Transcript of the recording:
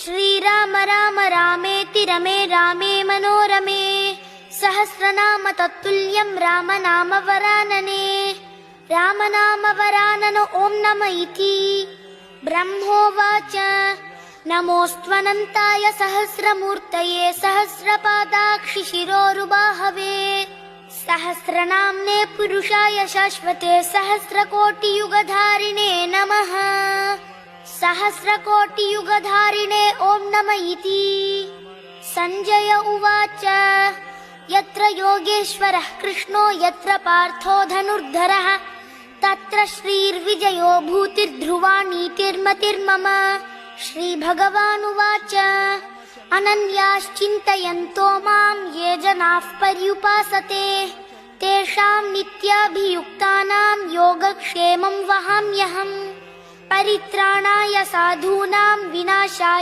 श्रीराम राम रामेति रमे रामे मनोरमे सहस्रनाम तत्तुल्यं रामनाम वरानने रामनाम वराननो ओं नम इति ब्रह्मोवाच नमोऽस्त्वनन्ताय सहस्रमूर्तये सहस्रपादाक्षि शिरोरुबाहवे सहस्रनाम्ने पुरुषाय शाश्वते सहस्रकोटियुगधारिणे नमः सहस्रकोटियुगधारिणे ओं नम इति संजय उवाच यत्र योगेश्वरः कृष्णो यत्र पार्थो धनुर्धरः तत्र श्रीर्विजयो भूतिर्ध्रुवा नीतिर्मतिर्मम श्रीभगवानुवाच अनन्याश्चिन्तयन्तो मां ये जनाः पर्युपासते तेषां नित्याभियुक्तानां योगक्षेमं वहाम्यहम् परित्राणाय साधूनां विनाशाय